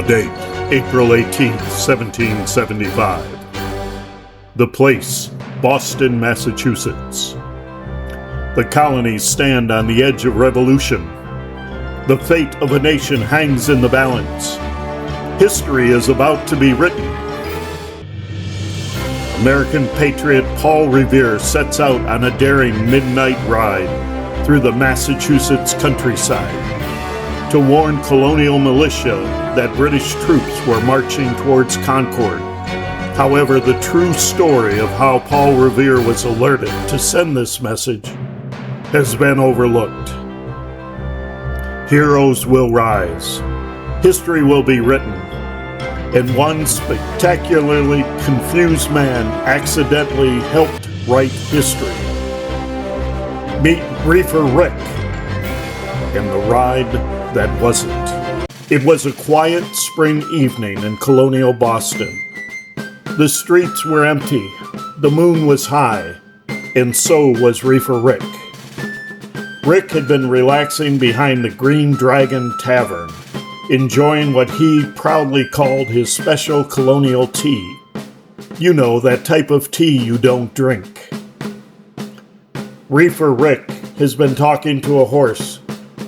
date, April 18th, 1775. The place, Boston, Massachusetts. The colonies stand on the edge of revolution. The fate of a nation hangs in the balance. History is about to be written. American patriot Paul Revere sets out on a daring midnight ride through the Massachusetts countryside to warn colonial militia that British troops were marching towards Concord. However, the true story of how Paul Revere was alerted to send this message has been overlooked. Heroes will rise. History will be written. And one spectacularly confused man accidentally helped write history. Meet Reefer Rick and the ride that wasn't. It was a quiet spring evening in colonial Boston. The streets were empty, the moon was high, and so was Reefer Rick. Rick had been relaxing behind the Green Dragon Tavern, enjoying what he proudly called his special colonial tea. You know, that type of tea you don't drink. Reefer Rick has been talking to a horse,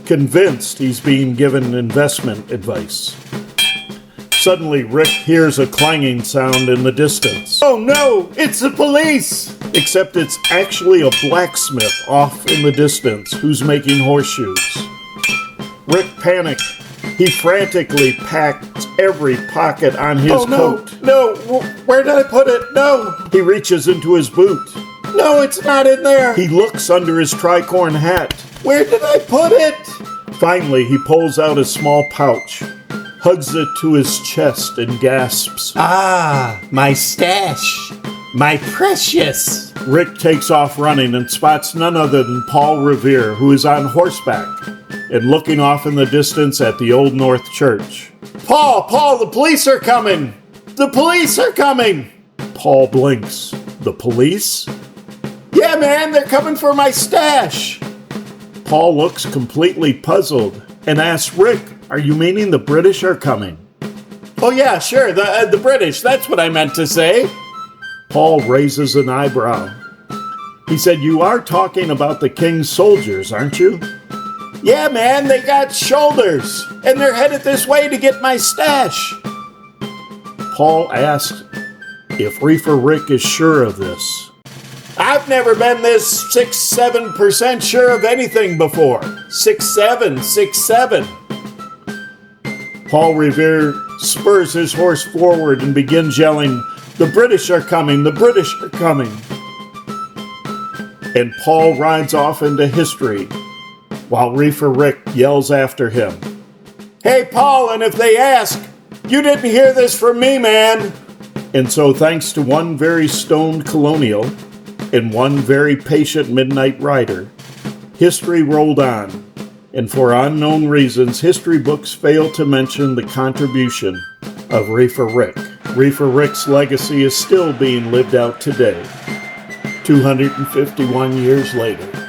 convinced he's being given investment advice. Suddenly, Rick hears a clanging sound in the distance. Oh no, it's the police! Except it's actually a blacksmith off in the distance who's making horseshoes. Rick panicked. He frantically packed every pocket on his coat. No, where did I put it? No! He reaches into his boot. No, it's not in there! He looks under his tricorn hat. Where did I put it? Finally, he pulls out a small pouch, hugs it to his chest, and gasps. Ah, my stash! My precious! Rick takes off running and spots none other than Paul Revere, who is on horseback and looking off in the distance at the Old North Church. Paul, the police are coming! The police are coming! Paul blinks. The police? Yeah, man, they're coming for my stash! Paul looks completely puzzled and asks Rick, are you meaning the British are coming? Oh yeah, sure, the British, that's what I meant to say. Paul raises an eyebrow. He said, you are talking about the king's soldiers, aren't you? Yeah, man, they got shoulders, and they're headed this way to get my stash. Paul asked if Reefer Rick is sure of this. I've never been this 6-7% sure of anything before. 6-7. Paul Revere spurs his horse forward and begins yelling, the British are coming, the British are coming. And Paul rides off into history, while Reefer Rick yells after him, hey, Paul, and if they ask, you didn't hear this from me, man. And so thanks to one very stoned colonial and one very patient midnight rider, history rolled on. And for unknown reasons, history books fail to mention the contribution of Reefer Rick. Reefer Rick's legacy is still being lived out today, 251 years later.